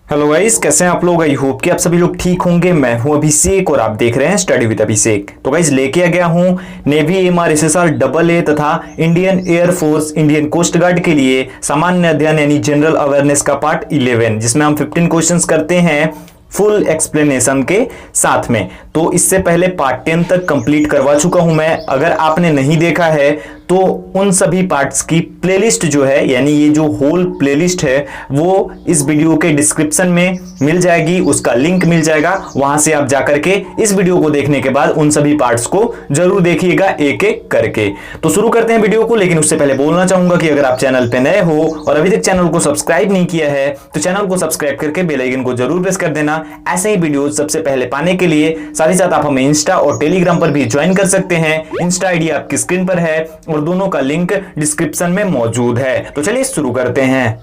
Hello guys, कैसे हैं आप लोग। आई होप कि आप सभी लोग ठीक होंगे। मैं हूं अभिषेक और आप देख रहे हैं स्टडी विद अभिषेक। तो गाइस लेके आ गया हूं नेवी MR SSR AA तथा Indian air force Indian Coast Guard के लिए सामान्य अध्ययन यानी जनरल अवेयरनेस का पार्ट 11, जिसमें हम 15 क्वेश्चंस करते हैं फुल एक्सप्लेनेशन के साथ में। तो इससे पहले पार्ट 10 तक कंप्लीट करवा चुका हूं मैं। अगर आपने नहीं देखा है तो उन सभी पार्ट्स की प्लेलिस्ट जो है, यानी ये जो होल प्लेलिस्ट है, वो इस वीडियो के डिस्क्रिप्शन में मिल जाएगी, उसका लिंक मिल जाएगा। वहां से आप जाकर के इस वीडियो को देखने के बाद उन सभी पार्ट्स को जरूर देखिएगा एक एक करके। तो शुरू करते हैं वीडियो को, लेकिन उससे पहले बोलना चाहूंगा कि अगर आप चैनल पे नए हो और अभी तक चैनल को सब्सक्राइब नहीं किया है तो चैनल को सब्सक्राइब करके बेल आइकन को जरूर प्रेस कर देना, ऐसे ही वीडियो सबसे पहले पाने के लिए। साथ ही साथ आप हमें इंस्टा और टेलीग्राम पर भी ज्वाइन कर सकते हैं। इंस्टा आईडी आपकी स्क्रीन पर है और दोनों का लिंक डिस्क्रिप्शन में मौजूद है। तो चलिए शुरू करते हैं।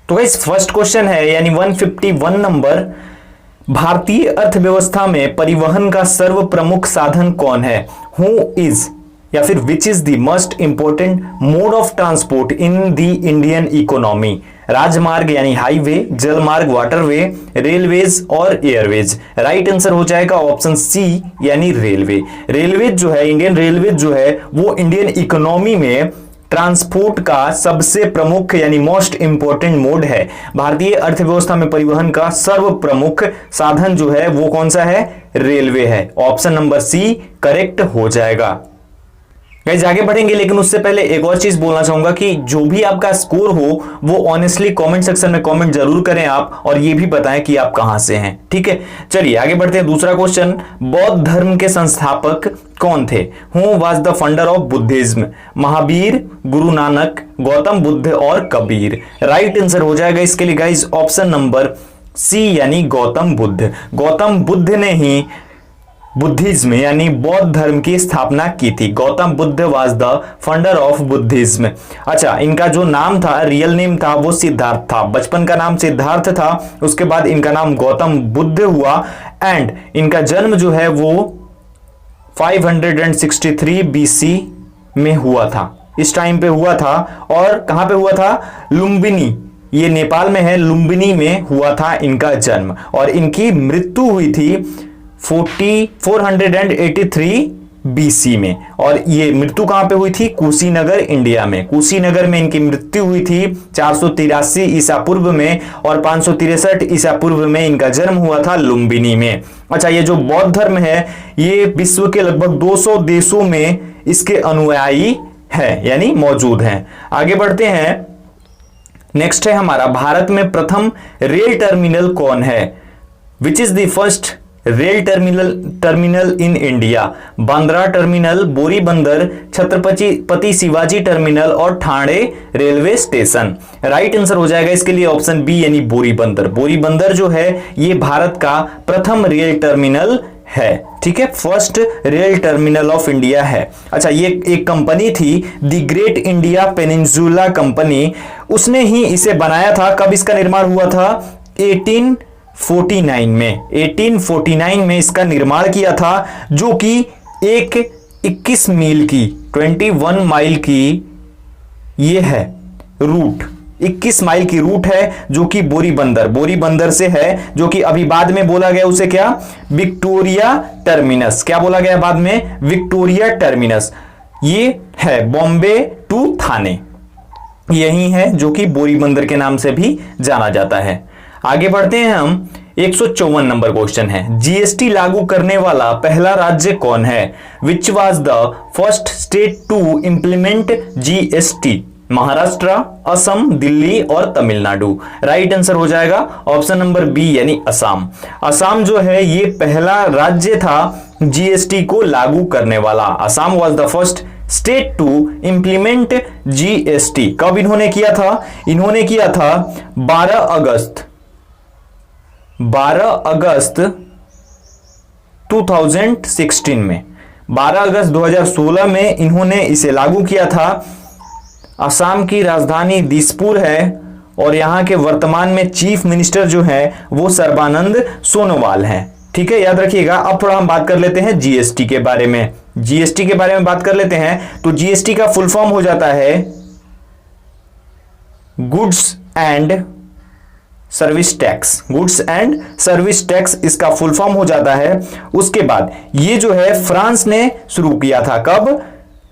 तो गाइस फर्स्ट क्वेश्चन है यानी 151 नंबर, भारतीय अर्थव्यवस्था में परिवहन का सर्व प्रमुख साधन कौन है? हु इज या फिर विच is the most important mode of transport in the Indian economy? राजमार्ग यानी हाईवे, जलमार्ग वाटरवे, रेलवेज और एयरवेज। राइट आंसर हो जाएगा ऑप्शन सी यानी रेलवे। रेलवेज जो है, इंडियन रेलवेज जो है, वो इंडियन इकोनॉमी में ट्रांसपोर्ट का सबसे प्रमुख यानी मोस्ट इंपोर्टेंट मोड है। भारतीय अर्थव्यवस्था में परिवहन का सर्व प्रमुख साधन जो है वो कौन सा है? रेलवे है। ऑप्शन नंबर सी करेक्ट हो जाएगा। गाइस आगे बढ़ेंगे, लेकिन उससे पहले एक और चीज बोलना चाहूंगा कि जो भी आपका स्कोर हो वो ऑनेस्टली कमेंट सेक्शन में कमेंट जरूर करें आप, और ये भी बताएं कि आप कहां से हैं। ठीक है, चलिए आगे बढ़ते हैं। दूसरा क्वेश्चन, बौद्ध धर्म के संस्थापक कौन थे? Who was the founder of Buddhism? Mahavir, Guru Nanak, Gautam Buddha और कबीर। राइट आंसर हो जाएगा इसके लिए गाइस ऑप्शन नंबर सी यानी गौतम बुद्ध। गौतम बुद्ध ने ही बुद्धिज्म यानी बौद्ध धर्म की स्थापना की थी। Gautam Buddha was the founder of Buddhism. अच्छा, इनका जो नाम था, रियल नेम था, वो सिद्धार्थ था। बचपन का नाम सिद्धार्थ था, उसके बाद इनका नाम गौतम बुद्ध हुआ। एंड इनका जन्म जो है वो 563 BC में हुआ था, इस टाइम पे हुआ था। और कहां पे हुआ था? लुम्बिनी, ये नेपाल में है, लुम्बिनी में हुआ था इनका जन्म। और इनकी मृत्यु हुई थी 483 BC में। और ये मृत्यु कहां पे हुई थी? कुशीनगर, इंडिया में। कुशीनगर में इनकी मृत्यु हुई थी 483 ईसा पूर्व में, और 563 ईसा पूर्व में इनका जन्म हुआ था लुम्बिनी में। अच्छा, ये जो बौद्ध धर्म है ये विश्व के लगभग 200 देशों में इसके अनुयायी है यानी मौजूद हैं। आगे बढ़ते हैं। नेक्स्ट है हमारा, भारत में प्रथम रेल टर्मिनल कौन है? Which is the first rail terminal in India? Bandra terminal, Bori Bunder, Chhatrapati Shivaji terminal और Thane railway station. Right answer हो जाएगा इसके लिए ऑप्शन बी यानी बोरीबंदर। बोरीबंदर जो है ये भारत का प्रथम रेल टर्मिनल है। ठीक है, first rail terminal of India है। अच्छा, ये एक कंपनी थी the great India peninsula company, उसने ही इसे बनाया था। कब इसका निर्माण हुआ था? 1849 में। 1849 में इसका निर्माण किया था, जो कि एक 21 मील की 21 माइल की ये है रूट, 21 माइल की रूट है, जो कि बोरीबंदर से है, जो कि अभी बाद में बोला गया उसे क्या? Victoria terminus. क्या बोला गया बाद में? Victoria terminus. ये है बॉम्बे टू थाने, यही है जो कि बोरीबंदर के नाम से भी जाना जाता है। आगे बढ़ते हैं हम। 154 नंबर क्वेश्चन है, जीएसटी लागू करने वाला पहला राज्य कौन है? Which was the first state to implement GST? Maharashtra, Assam, Delhi और तमिलनाडु। राइट आंसर हो जाएगा ऑप्शन नंबर बी यानी असम। असम जो है ये पहला राज्य था जीएसटी को लागू करने वाला। Assam was the first state to implement GST. कब इन्होंने किया था? इन्होंने किया था 12 अगस्त 2016 में। 12 अगस्त 2016 में इन्होंने इसे लागू किया था। असम की राजधानी दिसपुर है और यहां के वर्तमान में चीफ मिनिस्टर जो है वो सर्बानंद सोनोवाल हैं। ठीक है, याद रखिएगा। अब थोड़ा हम बात कर लेते हैं जीएसटी के बारे में। जीएसटी के बारे में बात कर लेते हैं तो जीएसटी का फुल फॉर्म हो जाता है goods and service tax, goods and service tax इसका फुल फॉर्म हो जाता है। उसके बाद ये जो है फ्रांस ने शुरू किया था, कब?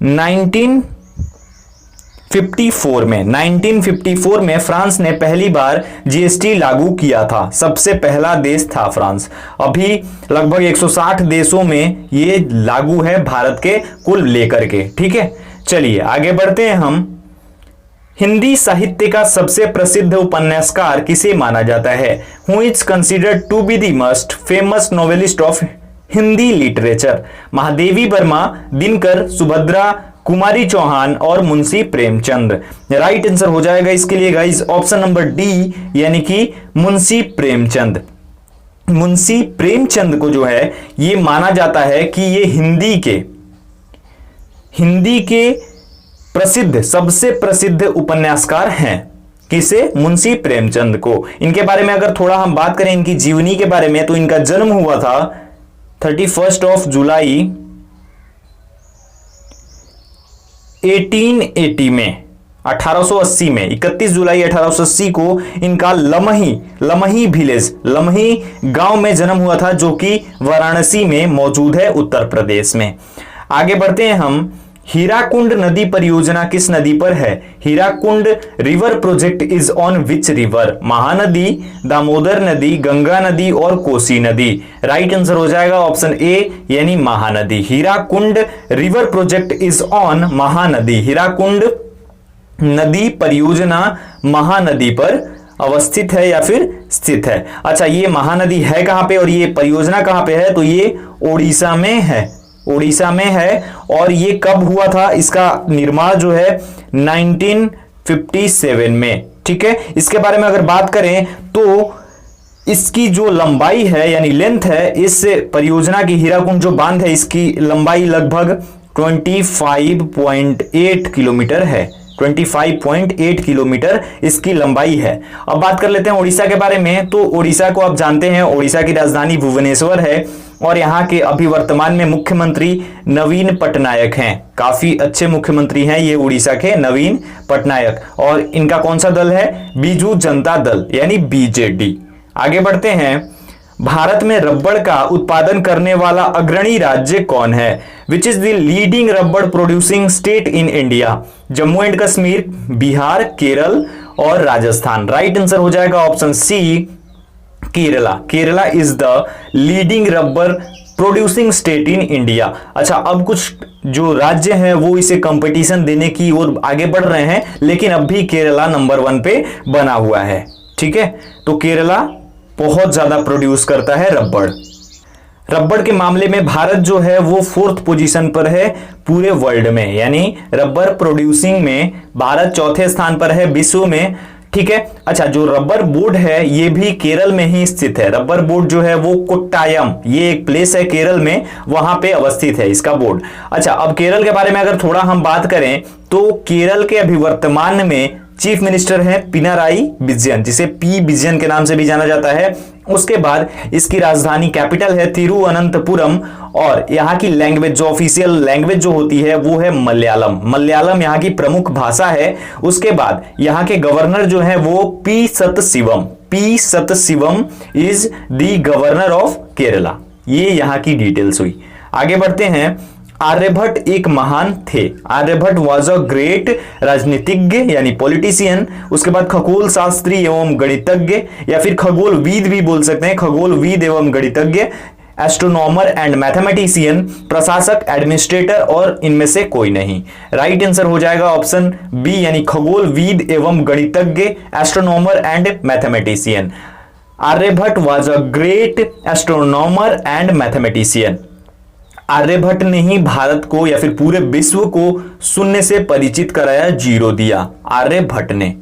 1954 में। 1954 में फ्रांस ने पहली बार जीएसटी लागू किया था, सबसे पहला देश था फ्रांस। अभी लगभग 160 देशों में ये लागू है भारत के कुल लेकर के, ठीक है। चलिए आगे बढ़ते हैं हम। हिंदी साहित्य का सबसे प्रसिद्ध उपन्यासकार किसे माना जाता है? Who is considered to be the most famous novelist of Hindi literature? Mahadevi Verma, Dinkar, Subhadra, Kumari Chauhan और मुंशी प्रेमचंद। राइट आंसर हो जाएगा इसके लिए गाइस ऑप्शन नंबर डी, यानी कि मुंशी प्रेमचंद। मुंशी प्रेमचंद को जो है ये माना जाता है कि ये हिंदी के प्रसिद्ध, सबसे प्रसिद्ध उपन्यासकार हैं। किसे? मुंशी प्रेमचंद को। इनके बारे में अगर थोड़ा हम बात करें इनकी जीवनी के बारे में, तो इनका जन्म हुआ था 31 जुलाई 1880 में, 1880 में, 31 जुलाई 1880 को इनका लमही विलेज, लमही गांव में जन्म हुआ था, जो कि वाराणसी में मौजूद है, उत्तर प्रदेश में। आगे बढ़ते हैं हम। हीराकुंड नदी परियोजना किस नदी पर है? Hirakud river project is on which river? Mahanadi, Damodar नदी, गंगा नदी और कोसी नदी। राइट आंसर हो जाएगा ऑप्शन ए, यानी Mahanadi. Hirakud river project is on Mahanadi. Hirakud नदी परियोजना महानदी पर अवस्थित है या फिर स्थित है। अच्छा, ये महानदी है कहां पे और ये परियोजना कहां पे है? तो ये ओडिशा में है, ओडिशा में है। और ये कब हुआ था? इसका निर्माण जो है 1957 में, ठीक है। इसके बारे में अगर बात करें तो इसकी जो लंबाई है यानी लेंथ है, इस परियोजना की, हीराकुंड जो बांध है, इसकी लंबाई लगभग 25.8 किलोमीटर है। 25.8 किलोमीटर इसकी लंबाई है। अब बात कर लेते हैं उड़ीसा के बारे में। तो उड़ीसा को आप जानते हैं, उड़ीसा की राजधानी भुवनेश्वर है और यहाँ के अभी वर्तमान में मुख्यमंत्री नवीन पटनायक हैं। काफी अच्छे मुख्यमंत्री हैं ये उड़ीसा के, नवीन पटनायक। और इनका कौन सा दल है? बीजू जनता दल, यानी बीजेडी। आगे बढ़ते हैं। भारत में रबड़ का उत्पादन करने वाला अग्रणी राज्य कौन है? Which is the leading rubber producing state in India? Jammu and Kashmir, Bihar, Kerala और राजस्थान। राइट आंसर हो जाएगा option C, Kerala. Kerala is the leading rubber producing state in India. अच्छा, अब कुछ जो राज्य हैं वो इसे कंपटीशन देने की ओर आगे बढ़ रहे हैं, लेकिन अब भी केरला नंबर 1 पे बना हुआ है, ठीक है। तो केरला बहुत ज्यादा प्रोड्यूस करता है रबड़। रबड़ के मामले में भारत जो है वो 4th पोजीशन पर है पूरे वर्ल्ड में, यानी रबड़ प्रोड्यूसिंग में भारत 4थे स्थान पर है विश्व में, ठीक है। अच्छा, जो रबर बोर्ड है ये भी केरल में ही स्थित है। रबर बोर्ड जो है वो कोट्टायम, ये एक प्लेस है केरल में, वहां पे अवस्थित है इसका बोर्ड। अच्छा, अब केरल के बारे में अगर थोड़ा हम बात करें तो केरल के अभी वर्तमान में चीफ मिनिस्टर हैं पिनाराई विजयन, जिसे पी विजयन के नाम से भी जाना जाता है। उसके बाद इसकी राजधानी कैपिटल है तिरुवनंतपुरम और यहाँ की लैंग्वेज, जो ऑफिशियल लैंग्वेज जो होती है वो है मलयालम। मलयालम यहाँ की प्रमुख भाषा है। उसके बाद यहाँ के गवर्नर जो है वो P Sathasivam, P Sathasivam is the governor of Kerala. ये यहाँ की डिटेल्स हुई। आगे बढ़ते हैं। आर्यभट्ट एक महान थे। आर्यभट्ट वाज अ ग्रेट राजनीतिज्ञ यानी पॉलिटिशियन। उसके बाद खगोल शास्त्री एवं गणितज्ञ, या फिर खगोलविद भी बोल सकते हैं, खगोलविद एवं गणितज्ञ, एस्ट्रोनॉमर एंड मैथमेटिशियन, प्रशासक, एडमिनिस्ट्रेटर और इनमें से कोई नहीं। राइट आंसर हो जाएगा ऑप्शन बी, यानी खगोलविद एवं गणितज्ञ, astronomer and mathematician. Aryabhata was a great astronomer and mathematician. Aryabhata ने ही भारत को या फिर पूरे विश्व को शून्य से परिचित कराया, जीरो दिया आर्यभट्ट ने,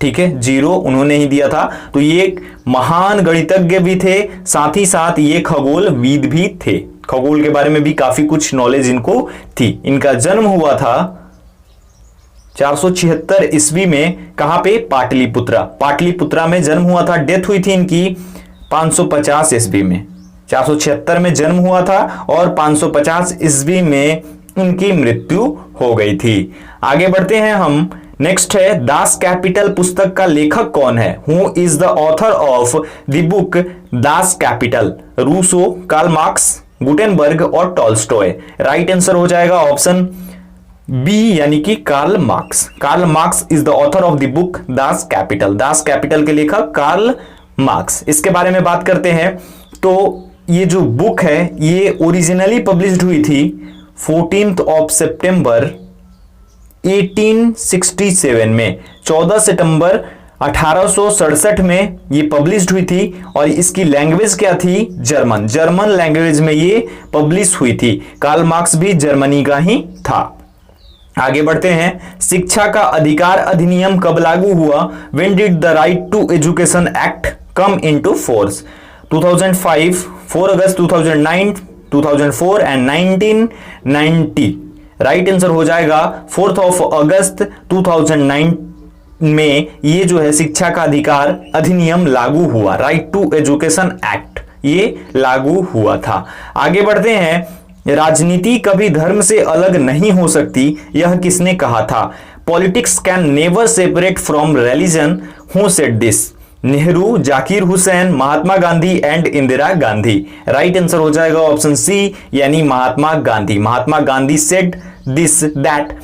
ठीक है, जीरो उन्होंने ही दिया था। तो ये एक महान गणितज्ञ भी थे, साथ ही साथ ये खगोलविद भी थे। खगोल के बारे में भी काफी कुछ नॉलेज इनको थी। इनका जन्म हुआ था 476 ईस्वी में, कहां पे? पाटलिपुत्रा। पाटलिपुत्रा में जन्म हुआ था। डेथ हुई थी इनकी 550 ईस्वी में। 476 में जन्म हुआ था और 550 ईस्वी में उनकी मृत्यु हो गई थी। आगे बढ़ते हैं हम। नेक्स्ट है दास कैपिटल पुस्तक का लेखक कौन है? Who is the author of the book Das Kapital? Rousseau, Karl Marx, Gutenberg और टॉल्स्टॉय। राइट आंसर हो जाएगा ऑप्शन बी यानी कि Karl Marx. Karl Marx is the author of the book Das Kapital. Das Kapital के लेखक Karl Marx. इसके बारे में बात करते हैं तो ये जो बुक है ये ओरिजिनली पब्लिश्ड हुई थी 14 सितंबर 1867 में। 14 सितंबर 1867 में ये पब्लिश्ड हुई थी और इसकी लैंग्वेज क्या थी? जर्मन। जर्मन लैंग्वेज में ये पब्लिश हुई थी। कार्ल मार्क्स भी जर्मनी का ही था। आगे बढ़ते हैं। शिक्षा का अधिकार अधिनियम कब लागू हुआ? When did the right to education act come into force? 2005, 4 August 2009, 2004 and 1990। Right answer हो जाएगा 4 अगस्त 2009 में ये जो है शिक्षा का अधिकार अधिनियम लागू हुआ। राइट टू एजुकेशन एक्ट ये लागू हुआ था। आगे बढ़ते हैं। राजनीति कभी धर्म से अलग नहीं हो सकती, यह किसने कहा था? Politics can never separate from religion. Who said this? Nehru, Zakir Hussain, Mahatma Gandhi and Indira Gandhi. Right answer हो जाएगा ऑप्शन सी यानी Mahatma Gandhi. Mahatma Gandhi said this that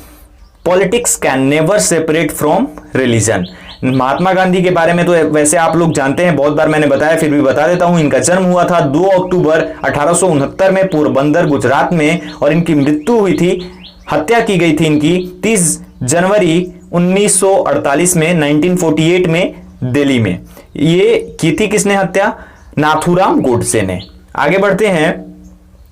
politics can never separate from religion. Mahatma Gandhi के बारे में तो वैसे आप लोग जानते हैं, बहुत बार मैंने बताया, फिर भी बता देता हूं। इनका जन्म हुआ था 2 अक्टूबर 1869 में पोरबंदर गुजरात में और इनकी मृत्यु हुई थी, हत्या की गई थी इनकी 30 जनवरी 1948 में 1948 में दिल्ली में। ये की थी किसने हत्या? नाथूराम गोडसे ने। आगे बढ़ते हैं।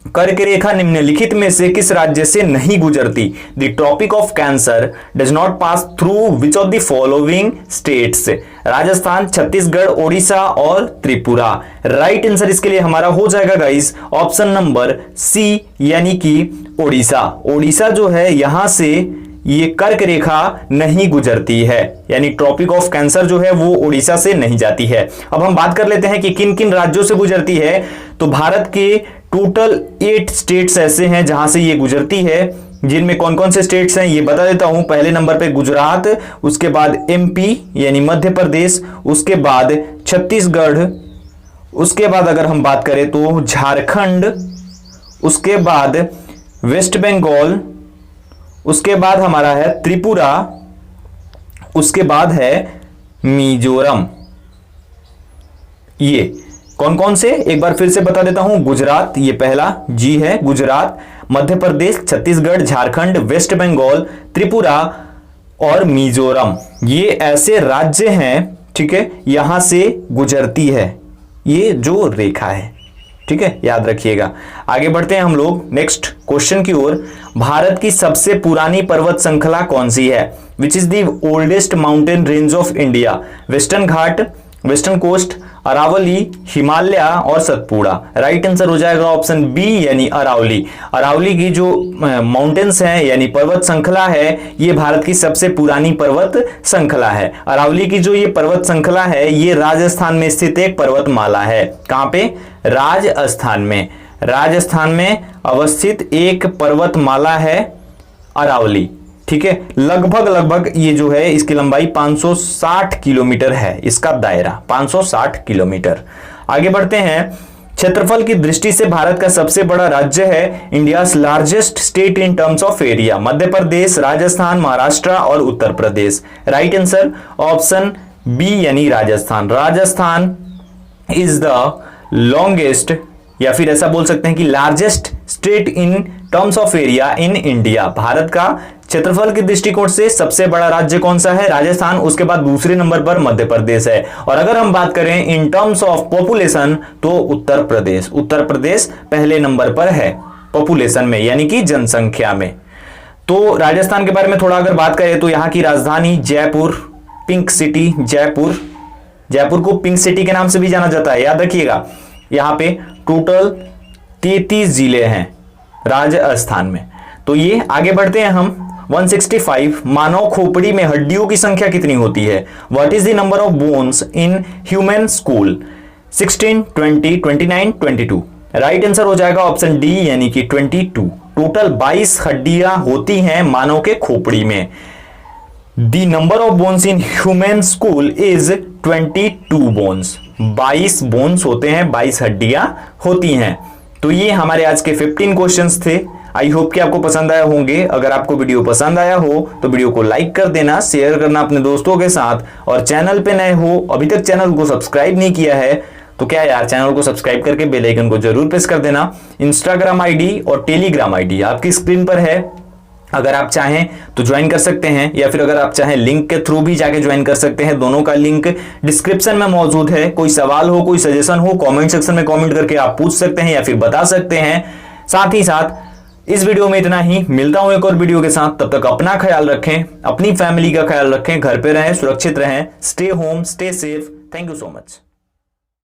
कर्क रेखा निम्नलिखित में से किस राज्य से नहीं गुजरती? The Tropic of Cancer does not pass through which of the following states? Rajasthan, Chhattisgarh, Odisha और त्रिपुरा। राइट आंसर इसके लिए हमारा हो जाएगा गाइस ऑप्शन नंबर सी यानी कि ओडिशा। ओडिशा जो है यहां से ये कर्क रेखा नहीं गुजरती है, यानी ट्रॉपिक ऑफ कैंसर जो है वो ओडिशा से नहीं जाती है। अब हम बात कर लेते हैं कि किन किन राज्यों से गुजरती है। तो भारत के टोटल 8 स्टेट्स ऐसे हैं जहां से ये गुजरती है। जिनमें कौन कौन से स्टेट्स हैं ये बता देता हूं। पहले नंबर पे गुजरात, उसके बाद एमपी यानी मध्य प्रदेश, उसके बाद छत्तीसगढ़, उसके बाद अगर हम बात करें तो झारखंड, उसके बाद वेस्ट बंगाल, उसके बाद हमारा है त्रिपुरा, उसके बाद है मिजोरम। ये कौन कौन से एक बार फिर से बता देता हूं। गुजरात ये पहला जी है, गुजरात, मध्य प्रदेश, छत्तीसगढ़, झारखंड, वेस्ट बंगाल, त्रिपुरा और मिजोरम। ये ऐसे राज्य हैं, ठीक है, यहां से गुजरती है ये जो रेखा है, ठीक है, याद रखिएगा। आगे बढ़ते हैं हम लोग नेक्स्ट क्वेश्चन की ओर। भारत की सबसे पुरानी पर्वत श्रृंखला कौन सी है? Which is the oldest mountain range of India? Western Ghat, western coast, Aravalli, Himalaya और सतपुड़ा। राइट आंसर हो जाएगा ऑप्शन बी यानी अरावली। अरावली की जो माउंटेन्स हैं यानी पर्वत श्रृंखला है ये भारत की सबसे पुरानी पर्वत श्रृंखला है। अरावली की जो ये पर्वत श्रृंखला है ये राजस्थान में स्थित एक पर्वतमाला है। कहां पे? राजस्थान में। राजस्थान में अवस्थित एक पर्वतमाला है अरावली, ठीक है। लगभग ये जो है इसकी लंबाई 560 किलोमीटर है, इसका दायरा 560 किलोमीटर। आगे बढ़ते हैं। क्षेत्रफल की दृष्टि से भारत का सबसे बड़ा राज्य है। India's largest state in terms of area? Madhya Pradesh, Rajasthan, Maharashtra और Uttar Pradesh. Right answer option B यानी Rajasthan. Rajasthan is the longest या फिर ऐसा बोल सकते हैं कि largest state in terms of area in India. Bharat का क्षेत्रफल के दृष्टिकोण से सबसे बड़ा राज्य कौन सा है? राजस्थान। उसके बाद दूसरे नंबर पर मध्य प्रदेश है। और अगर हम बात करें इन टर्म्स ऑफ पॉपुलेशन तो उत्तर प्रदेश। उत्तर प्रदेश पहले नंबर पर है पॉपुलेशन में यानी कि जनसंख्या में। तो राजस्थान के बारे में थोड़ा अगर बात करें तो यहाँ की राजधानी जयपुर, पिंक सिटी जयपुर। जयपुर को पिंक सिटी के नाम से भी जाना जाता है, याद रखिएगा। यहाँ पे टोटल 33 जिले हैं राजस्थान में। तो ये आगे बढ़ते हैं हम। 165 मानव खोपड़ी में हड्डियों की संख्या कितनी होती है? What is the number of bones in human school? 16, 20, 29, 22। Right answer हो जाएगा ऑप्शन डी यानी कि 22। टोटल 22 हड्डियां होती हैं मानव के खोपड़ी में। The number of bones in human school is 22 bones. 22 bones होते हैं, 22 हड्डियां होती हैं। तो ये हमारे आज के 15 क्वेश्चंस थे। आई होप कि आपको पसंद आया होंगे। अगर आपको वीडियो पसंद आया हो तो वीडियो को लाइक कर देना, शेयर करना अपने दोस्तों के साथ, और चैनल पे नए हो, अभी तक चैनल को सब्सक्राइब नहीं किया है तो क्या यार, चैनल को सब्सक्राइब करके बेल आइकन को जरूर प्रेस कर देना। इंस्टाग्राम आईडी और टेलीग्राम आईडी आपकी स्क्रीन पर है, अगर आप चाहें तो ज्वाइन कर सकते हैं, या फिर अगर आप चाहें लिंक के थ्रू भी जाके ज्वाइन कर सकते हैं। दोनों का लिंक डिस्क्रिप्शन में मौजूद है। कोई सवाल हो, कोई सजेशन हो, कमेंट सेक्शन में कमेंट करके आप पूछ सकते हैं या फिर बता सकते हैं। साथ ही साथ इस वीडियो में इतना ही, मिलता हूं एक और वीडियो के साथ। तब तक अपना ख्याल रखें, अपनी फैमिली का ख्याल रखें, घर पे रहें, सुरक्षित रहें। Stay home, stay safe. Thank you so much.